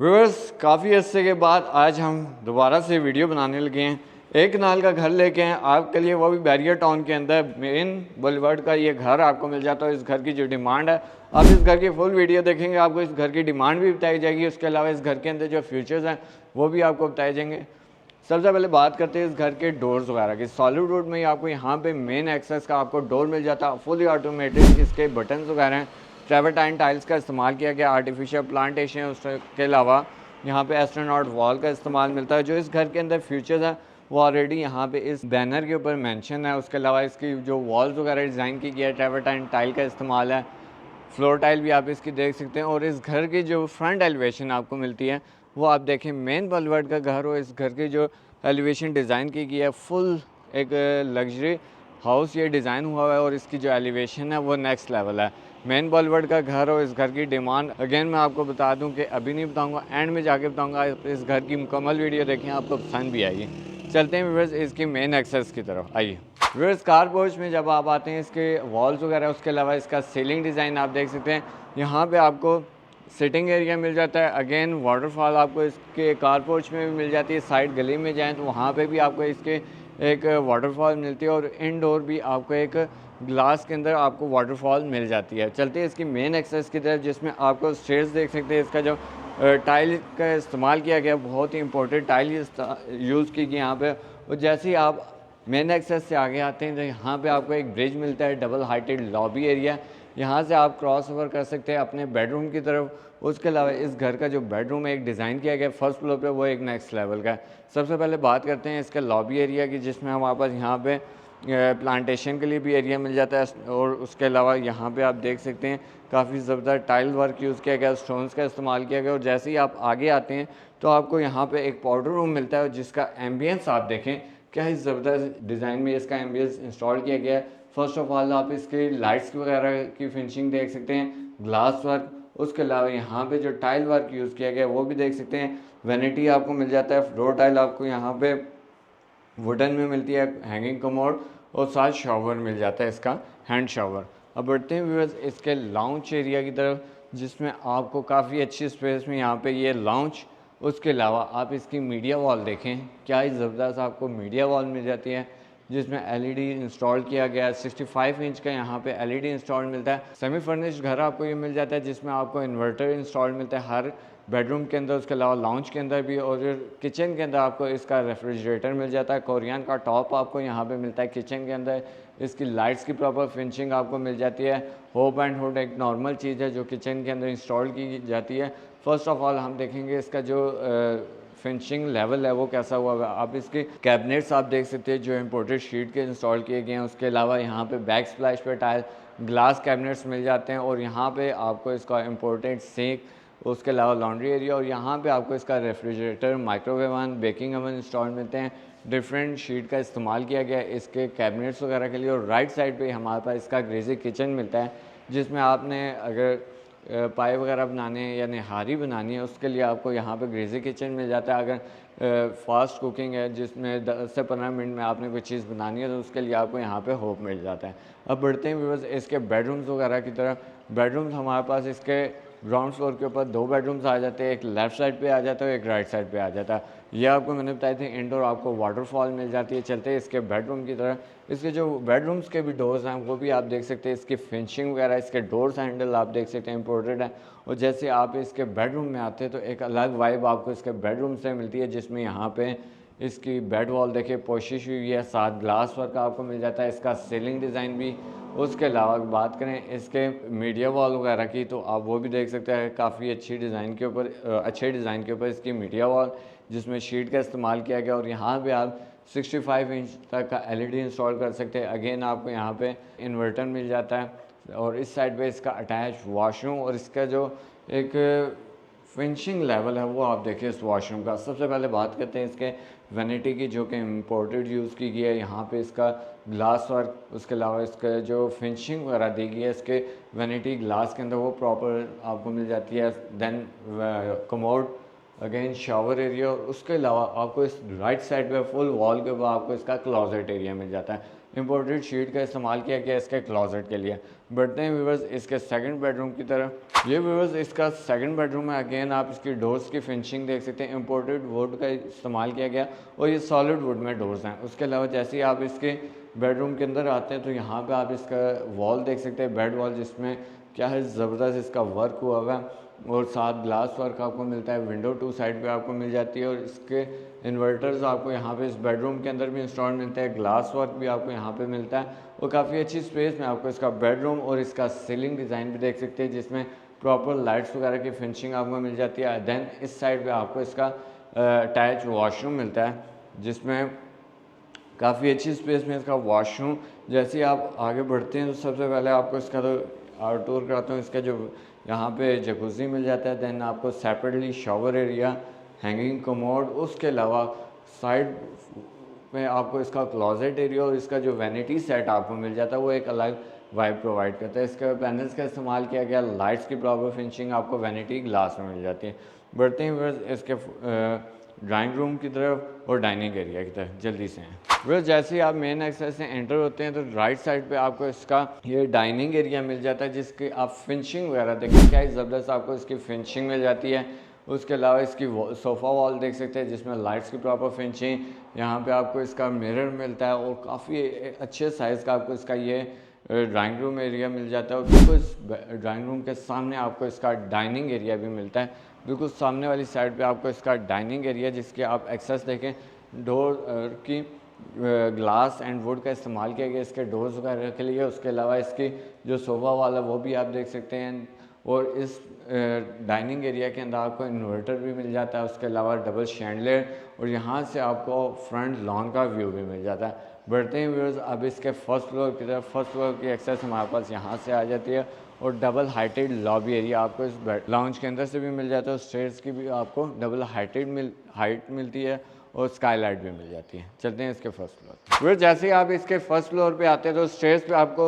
Viewers, काफ़ी अरसे के बाद आज हम दोबारा से वीडियो बनाने लगे हैं। एक कनाल का घर लेके हैं आपके लिए, वो भी बैरियर टाउन के अंदर मेन बुलवर्ड का ये घर आपको मिल जाता है। इस घर की जो डिमांड है, आप इस घर की फुल वीडियो देखेंगे, आपको इस घर की डिमांड भी बताई जाएगी। उसके अलावा इस घर के अंदर जो फीचर्स हैं वो भी आपको बताए जाएंगे। सबसे पहले बात करते हैं इस घर के डोर्स वगैरह की। सॉलिड वुड में ही आपको यहाँ पे मेन एक्सेस का आपको डोर मिल जाता है, फुली ऑटोमेटिक। इसके बटन्स वगैरह हैं, ट्रेवर्टाइन टाइल्स का इस्तेमाल किया गया, आर्टिफिशियल प्लांटेशन। उसके अलावा यहाँ पे एस्ट्रोनॉट वॉल का इस्तेमाल मिलता है। जो इस घर के अंदर फीचर्स है वो ऑलरेडी यहाँ पे इस बैनर के ऊपर मेंशन है। उसके अलावा इसकी जो वॉल्स वगैरह डिज़ाइन की गया है, ट्रेवर्टाइन टाइल का इस्तेमाल है। फ्लोर टाइल भी आप इसकी देख सकते हैं। और इस घर की जो फ्रंट एलिवेशन आपको मिलती है वो आप देखें, मेन बलवर्ड का घर हो, इस घर की जो एलिवेशन डिज़ाइन की गई है, फुल एक लग्जरी हाउस ये डिज़ाइन हुआ है। और इसकी जो एलिवेशन है वो नेक्स्ट लेवल है। मेन बॉलीवुड का घर हो, इस घर की डिमांड अगेन मैं आपको बता दूं कि अभी नहीं बताऊंगा, एंड में जाके बताऊंगा। इस घर की मुकम्मल वीडियो देखें, आपको पसंद भी आएगी। चलते हैं व्यूअर्स इसकी मेन एक्सेस की तरफ, आइए। व्यूअर्स, कार पोर्च में जब आप आते हैं, इसके वॉल्स वगैरह, उसके अलावा इसका सीलिंग डिज़ाइन आप देख सकते हैं। यहाँ पर आपको सिटिंग एरिया मिल जाता है। अगेन वाटरफॉल आपको इसके कार पोर्च में भी मिल जाती है। साइड गली में जाएँ तो वहाँ पर भी आपको इसके एक वाटरफॉल मिलती है। और इनडोर भी आपको एक ग्लास के अंदर आपको वाटरफॉल मिल जाती है। चलते हैं इसकी मेन एक्सेस की तरफ, जिसमें आपको स्टेयर्स देख सकते हैं। इसका जो टाइल का इस्तेमाल किया गया, बहुत ही इंपॉर्टेंट टाइल यूज़ की गई यहाँ पे। और जैसे ही आप मेन एक्सेस से आगे आते हैं तो यहाँ पे आपको एक ब्रिज मिलता है, डबल हाइटेड लॉबी एरिया। यहाँ से आप क्रॉस ओवर कर सकते हैं अपने बेडरूम की तरफ। उसके अलावा इस घर का जो बेडरूम है एक डिज़ाइन किया गया फर्स्ट फ्लोर पे, वो एक नेक्स्ट लेवल का है। सबसे पहले बात करते हैं इसके लॉबी एरिया की, जिसमें हमारे पास यहाँ पे प्लांटेशन के लिए भी एरिया मिल जाता है। और उसके अलावा यहाँ पे आप देख सकते हैं काफ़ी ज़बरदस्त टाइल वर्क यूज़ किया गया, स्टोन्स का इस्तेमाल किया गया। और जैसे ही आप आगे आते हैं तो आपको यहाँ पे एक पाउडर रूम मिलता है, जिसका एम्बियंस आप देखें, क्या ही ज़बरदस्त डिज़ाइन में इसका एम्बियंस इंस्टॉल किया गया है। फर्स्ट ऑफ ऑल आप इसके लाइट्स वगैरह की फिनिशिंग देख सकते हैं, ग्लास वर्क। उसके अलावा यहाँ पे जो टाइल वर्क यूज़ किया गया है वो भी देख सकते हैं। वैनिटी आपको मिल जाता है, फ्लोर टाइल आपको यहाँ पे वुडन में मिलती है, हैंगिंग कमोड, और साथ शावर मिल जाता है, इसका हैंड शावर। अब बढ़ते हैं व्यूअर्स इसके लाउंज एरिया की तरफ, जिसमें आपको काफ़ी अच्छी स्पेस में यहाँ पे ये लाउंज। उसके अलावा आप इसकी मीडिया वॉल देखें, क्या ही ज़बरदस्त आपको मीडिया वॉल मिल जाती है, जिसमें एलईडी इंस्टॉल किया गया है। 65 इंच का यहाँ पे एलईडी इंस्टॉल मिलता है। सेमी फर्निश्ड घर आपको ये मिल जाता है, जिसमें आपको इन्वर्टर इंस्टॉल मिलता है हर बेडरूम के अंदर। उसके अलावा लाउंज के अंदर भी, और किचन के अंदर आपको इसका रेफ्रिजरेटर मिल जाता है। कोरियन का टॉप आपको यहाँ पे मिलता है किचन के अंदर। इसकी लाइट्स की प्रॉपर फिनिशिंग आपको मिल जाती है। होप एंड हुड एक नॉर्मल चीज़ है जो किचन के अंदर इंस्टॉल की जाती है। फर्स्ट ऑफ ऑल हम देखेंगे इसका जो फिनिशिंग लेवल है वो कैसा हुआ है। आप इसके कैबिनेट्स आप देख सकते हैं जो इम्पोर्टेड शीट के इंस्टॉल किए गए हैं। उसके अलावा यहाँ पे बैक स्प्लैश पे टाइल ग्लास कैबिनेट्स मिल जाते हैं। और यहाँ पे आपको इसका इम्पोर्टेड सिंक, उसके अलावा लॉन्ड्री एरिया, और यहाँ पे आपको इसका refrigerator, microwave oven, baking oven install मिलते हैं। डिफरेंट शीट का इस्तेमाल किया गया है इसके कैबिनेट्स वगैरह के लिए। और राइट साइड पे हमारे पास इसका ग्रेजी किचन मिलता है, जिसमें आपने अगर पाए वगैरह बनाने हैं या निहारी बनानी है, उसके लिए आपको यहाँ पे ग्रेजी किचन मिल जाता है। अगर फास्ट कुकिंग है जिसमें 10 से 15 मिनट में आपने कोई चीज़ बनानी है, तो उसके लिए आपको यहाँ पे होप मिल जाता है। अब बढ़ते हैं व्यूअर्स इसके बेडरूम्स वगैरह की तरफ। बेडरूम्स हमारे पास इसके ग्राउंड फ्लोर के ऊपर 2 बेडरूम्स आ जाते हैं, एक लेफ़्ट साइड पे आ जाता है, एक राइट साइड पे आ जाता है। ये आपको मैंने बताए थे। इंडोर आपको वाटरफॉल मिल जाती है। चलते हैं इसके बेडरूम की तरफ। इसके जो बेडरूम्स के भी डोर्स हैं वो भी आप देख सकते हैं। इसकी फिनिशिंग वगैरह, इसके डोर्स हैंडल आप देख सकते हैं, इंपोर्टेड है। और जैसे आप इसके बेडरूम में आते हैं तो एक अलग वाइब आपको इसके बेडरूम से मिलती है, जिसमें यहाँ पे इसकी बेड वॉल देखिए पोशिश हुई है, साथ ग्लास वर्क आपको मिल जाता है, इसका सीलिंग डिज़ाइन भी। उसके अलावा बात करें इसके मीडिया वॉल वगैरह की, तो आप वो भी देख सकते हैं काफ़ी अच्छी डिज़ाइन के ऊपर, अच्छे डिज़ाइन के ऊपर इसकी मीडिया वॉल, जिसमें शीट का इस्तेमाल किया गया। और यहाँ पे आप 65 इंच तक का एलईडी इंस्टॉल कर सकते हैं। अगेन आपको यहाँ पे इन्वर्टर मिल जाता है। और इस साइड पे इसका अटैच वॉशरूम, और इसका जो एक फिनिशिंग लेवल है वो आप देखिए इस वॉशरूम का। सबसे पहले बात करते हैं इसके वैनिटी की, जो कि इम्पोर्टेड यूज़ की गई है। यहाँ पे इसका ग्लास वर्क, उसके अलावा इसका जो फिनिशिंग वगैरह दी गई है इसके वैनिटी ग्लास के अंदर, वो प्रॉपर आपको मिल जाती है। Then commode, again shower area. और उसके अलावा आपको इस राइट साइड पे फुल वॉल के ऊपर आपको इसका क्लॉजेट एरिया मिल जाता है। इम्पोर्टेड शीट का इस्तेमाल किया गया इसके क्लोजेट के लिए। बढ़ते हैं व्यूवर्स इसके सेकंड बेडरूम की तरफ। ये व्यूवर्स इसका सेकंड बेडरूम है। अगेन आप इसकी डोर्स की फिनिशिंग देख सकते हैं, इम्पोर्टेड वुड का इस्तेमाल किया गया और ये सॉलिड वुड में डोर्स हैं। उसके अलावा जैसे ही आप इसके बेडरूम के अंदर आते हैं तो यहाँ पे आप इसका वॉल देख सकते हैं, बेड वॉल, जिसमें क्या है ज़बरदस्त इसका वर्क हुआ हुआ है और साथ ग्लास वर्क आपको मिलता है। विंडो टू साइड पे आपको मिल जाती है और इसके इन्वर्टर्स आपको यहाँ पे इस बेडरूम के अंदर भी इंस्टॉल मिलते हैं। ग्लास वर्क भी आपको यहाँ पे मिलता है और काफ़ी अच्छी स्पेस में आपको इसका बेडरूम और इसका सीलिंग डिज़ाइन भी देख सकते हैं, जिसमें प्रॉपर लाइट्स वगैरह की फिनिशिंग आपको मिल जाती है। देन इस साइड पर आपको इसका अटैच वॉशरूम मिलता है, जिसमें काफ़ी अच्छी स्पेस में इसका वॉशरूम। जैसे ही आप आगे बढ़ते हैं तो सबसे पहले आपको इसका तो आउटडोर कराता हूँ। इसका जो यहाँ पे जकूज़ी मिल जाता है, देन आपको separately shower area, hanging commode, उसके अलावा साइड में आपको इसका क्लोजेट एरिया और इसका जो वैनिटी सेट आपको मिल जाता है वो एक अलग वाइब प्रोवाइड करता है। इसके पैनल्स का इस्तेमाल किया गया, लाइट्स की प्रॉपर फिनिशिंग आपको वैनिटी ग्लास में मिल जाती है। बढ़ते हैं इसके ड्राइंग रूम की तरफ और डाइनिंग एरिया की तरफ जल्दी से हैं। वह जैसे ही आप मेन एक्सेस से एंटर होते हैं तो राइट साइड पे आपको इसका ये डाइनिंग एरिया मिल जाता है, जिसकी आप फिनिशिंग वगैरह देखिए क्या ज़बरदस्त आपको इसकी फिनिशिंग मिल जाती है। उसके अलावा इसकी सोफ़ा वॉल देख सकते हैं, जिसमें लाइट्स की प्रॉपर फिनिशिंग। यहाँ पे आपको इसका मिरर मिलता है और काफ़ी अच्छे साइज़ का आपको इसका ये ड्राइंग रूम एरिया मिल जाता है। और बिल्कुल इस ड्राइंग रूम के सामने आपको इसका डाइनिंग एरिया भी मिलता है। बिल्कुल सामने वाली साइड पे आपको इसका डाइनिंग एरिया, जिसके आप एक्सेस देखें, डोर की ग्लास एंड वुड का इस्तेमाल किया गया इसके डोर्स वगैरह के लिए। उसके अलावा इसकी जो सोफ़ा वाला वो भी आप देख सकते हैं और इस डाइनिंग एरिया के अंदर आपको इन्वर्टर भी मिल जाता है। उसके अलावा डबल शैंडलियर और यहाँ से आपको फ्रंट लॉन का व्यू भी मिल जाता है। बढ़ते हैं व्यूअर्स अब इसके फर्स्ट फ्लोर की तरफ। फर्स्ट फ्लोर की एक्सेस हमारे पास यहाँ से आ जाती है और डबल हाइटेड लॉबी एरिया आपको इस लाउंज के अंदर से भी मिल जाता है और स्टेयर्स की भी आपको डबल हाइट मिलती है और स्काईलाइट भी मिल जाती है। चलते हैं इसके फर्स्ट फ्लोर। फिर जैसे ही आप इसके फर्स्ट फ्लोर पे आते हैं तो स्टेयर्स पे आपको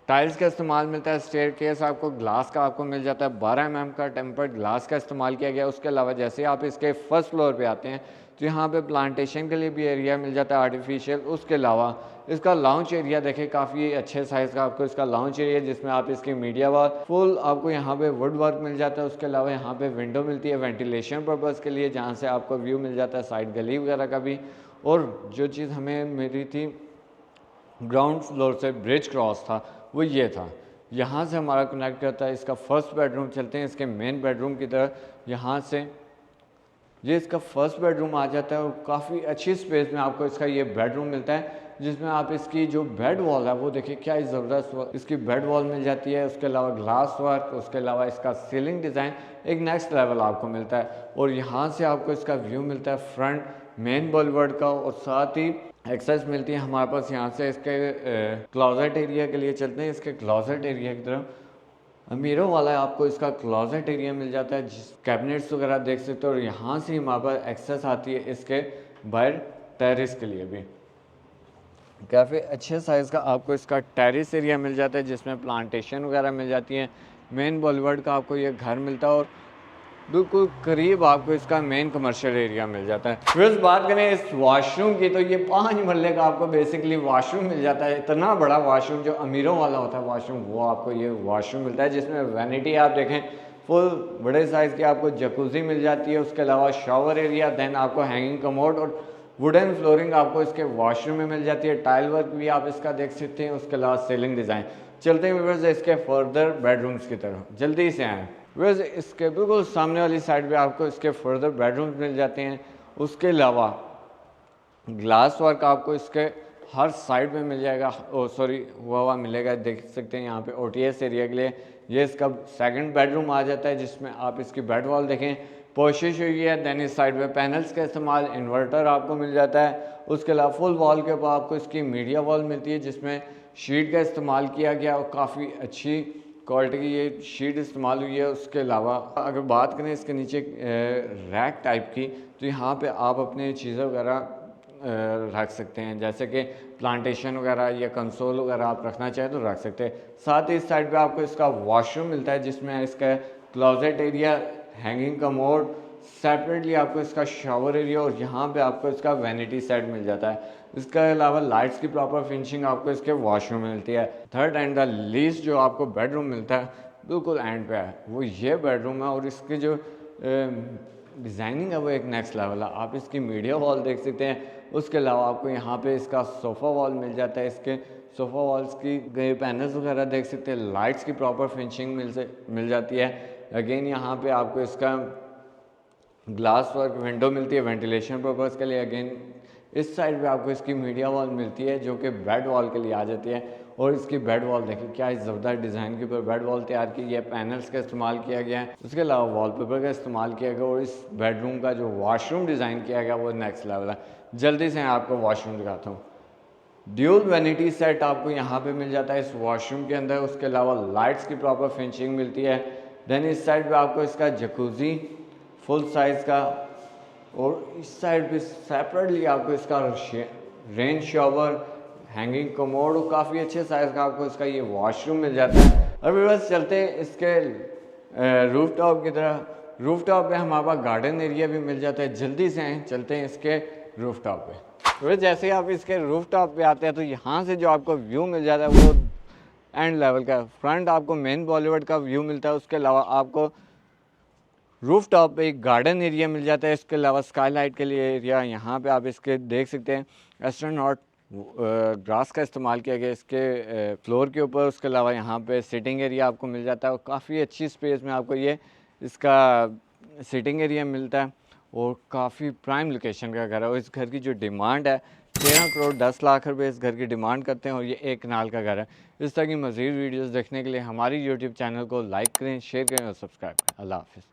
टाइल्स का इस्तेमाल मिलता है। स्टेयर केस आपको ग्लास का आपको मिल जाता है, 12 mm का टेम्पर्ड ग्लास का इस्तेमाल किया गया। उसके अलावा जैसे ही आप इसके फर्स्ट फ्लोर पे आते हैं तो यहाँ पे प्लांटेशन के लिए भी एरिया मिल जाता है आर्टिफिशियल। उसके अलावा इसका लाउंज एरिया देखें, काफ़ी अच्छे साइज़ का आपको इसका लाउंज एरिया, जिसमें आप इसकी मीडिया वॉल फुल आपको यहाँ पे वुड वर्क मिल जाता है। उसके अलावा यहाँ पे विंडो मिलती है वेंटिलेशन पर्पज़ के लिए, जहाँ से आपको व्यू मिल जाता है साइड गली वगैरह का भी। और जो चीज़ हमें मिली थी ग्राउंड फ्लोर से ब्रिज क्रॉस था वो ये था, यहाँ से हमारा कनेक्ट करता है इसका फर्स्ट बेडरूम। चलते हैं इसके मेन बेडरूम की तरफ। यहाँ से ये इसका फर्स्ट बेडरूम आ जाता है और काफ़ी अच्छी स्पेस में आपको इसका ये बेडरूम मिलता है, जिसमें आप इसकी जो बेड वॉल है वो देखिए क्या ज़बरदस्त इसकी बेड वॉल मिल जाती है। उसके अलावा ग्लास वर्क, उसके अलावा इसका सीलिंग डिज़ाइन एक नेक्स्ट लेवल आपको मिलता है। और यहाँ से आपको इसका व्यू मिलता है फ्रंट मेन बॉलीवुड का और साथ ही एक्सेस मिलती है हमारे पास यहाँ से इसके क्लोजेट एरिया के लिए। चलते हैं इसके क्लोजेट एरिया की तरफ। अमीरों वाला आपको इसका क्लोजेट एरिया मिल जाता है, जिस कैबिनेट्स वगैरह देख सकते हो। और यहाँ से हमारे पास एक्सेस आती है इसके बाहर टेरिस के लिए भी। काफ़ी अच्छे साइज़ का आपको इसका टेरिस एरिया मिल जाता है, जिसमें प्लांटेशन वगैरह मिल जाती है। मेन बॉलीवुड का आपको ये घर मिलता है और बिल्कुल करीब आपको इसका मेन कमर्शियल एरिया मिल जाता है। फिर बात करें इस वॉशरूम की तो ये 5 मरले का आपको बेसिकली वॉशरूम मिल जाता है। इतना बड़ा वॉशरूम जो अमीरों वाला होता है वॉशरूम, वो आपको ये वॉशरूम मिलता है, जिसमें वैनिटी आप देखें फुल बड़े साइज़ की आपको जकूज़ी मिल जाती है। उसके अलावा शावर एरिया, देन आपको हैंगिंग कमोड और वुडन फ्लोरिंग आपको इसके वॉशरूम में मिल जाती है। टाइल वर्क भी आप इसका देख सकते हैं। उसके अलावा सीलिंग डिज़ाइन। चलते हैं व्यूअर्स इसके फर्दर बेडरूम्स की तरफ, जल्दी से आएँ। वैसे इसके बिल्कुल सामने वाली साइड पे आपको इसके फर्दर बेडरूम्स मिल जाते हैं। उसके अलावा ग्लास वर्क आपको इसके हर साइड में मिल जाएगा। सॉरी हुआ मिलेगा, देख सकते हैं यहाँ पे ओटीएस एरिया के लिए ये इसका सेकंड बेडरूम आ जाता है, जिसमें आप इसकी बेड वॉल देखें पोशिश हुई है। देन इस साइड पे पैनल्स का इस्तेमाल, इन्वर्टर आपको मिल जाता है। उसके अलावा फुल वॉल के ऊपर आपको इसकी मीडिया वॉल मिलती है, जिसमें शीट का इस्तेमाल किया गया और काफ़ी अच्छी क्वालिटी की ये शीट इस्तेमाल हुई है। उसके अलावा अगर बात करें इसके नीचे रैक टाइप की, तो यहाँ पे आप अपने चीज़ें वगैरह रख सकते हैं, जैसे कि प्लांटेशन वगैरह या कंसोल वगैरह आप रखना चाहें तो रख सकते हैं। साथ ही इस साइड पे आपको इसका वॉशरूम मिलता है, जिसमें इसका closet area, hanging commode, separately आपको इसका शावर एरिया और यहाँ पे आपको इसका वैनिटी सेट मिल जाता है। इसके अलावा लाइट्स की प्रॉपर फिनिशिंग आपको इसके वॉशरूम में मिलती है। थर्ड एंड द लीस्ट जो आपको बेडरूम मिलता है बिल्कुल एंड पे है, वो ये बेडरूम है और इसकी जो डिज़ाइनिंग है वो एक नेक्स्ट लेवल है। आप इसकी मीडिया वॉल देख सकते हैं। उसके अलावा आपको यहाँ पे इसका सोफ़ा वॉल मिल जाता है। इसके सोफ़ा वॉल्स की गए पैनल्स वगैरह देख सकते हैं। लाइट्स की प्रॉपर फिनिशिंग मिल जाती है। अगेन यहाँ पे आपको इसका ग्लास वर्क विंडो मिलती है वेंटिलेशन पर्पज़ के लिए। अगेन इस साइड पे आपको इसकी मीडिया वॉल मिलती है जो कि बेड वॉल के लिए आ जाती है। और इसकी बेड वॉल देखिए क्या ज़बरदस्त डिज़ाइन के ऊपर बेड वॉल तैयार की है, पैनल्स का इस्तेमाल किया गया है। उसके अलावा वॉलपेपर का इस्तेमाल किया गया और इस बेडरूम का जो वॉशरूम डिज़ाइन किया गया वो नेक्स्ट लेवल है। जल्दी से आपको वॉशरूम दिखाता हूँ। ड्यूल वैनिटी सेट आपको यहाँ पे मिल जाता है इस वॉशरूम के अंदर। उसके अलावा लाइट्स की प्रॉपर फिनिशिंग मिलती है। देन इस साइड पे आपको इसका जकूज़ी फुल साइज़ का और इस साइड पे सेपरेटली आपको इसका रेन शावर, हैंगिंग कमोड और काफ़ी अच्छे साइज़ का आपको इसका ये वॉशरूम मिल जाता है। अभी बस चलते हैं इसके रूफ टॉप की तरह। रूफ टॉप पे हमारे पास गार्डन एरिया भी मिल जाता है। जल्दी से चलते हैं इसके रूफ टॉप पे। तो जैसे ही आप इसके रूफ टॉप पे आते हैं तो यहाँ से जो आपको व्यू मिल जाता है वो एंड लेवल का। फ्रंट आपको मेन बॉलीवुड का व्यू मिलता है। उसके अलावा आपको रूफ टॉप पे एक गार्डन एरिया मिल जाता है। इसके अलावा स्काईलाइट के लिए एरिया यहाँ पे आप इसके देख सकते हैं। एस्ट्रोनॉट ग्रास का इस्तेमाल किया गया इसके फ्लोर के ऊपर। उसके अलावा यहाँ पे सिटिंग एरिया आपको मिल जाता है और काफ़ी अच्छी स्पेस में आपको ये इसका सिटिंग एरिया मिलता है और काफ़ी प्राइम लोकेशन का घर है। और इस घर की जो डिमांड है 13 करोड़ 10 लाख रुपए इस घर की डिमांड करते हैं और ये 1 कनाल का घर है। इस तरह की मज़ीद वीडियोज़ देखने के लिए हमारी यूट्यूब चैनल को लाइक करें, शेयर करें और सब्सक्राइब करें। अल्लाह हाफ़िज़।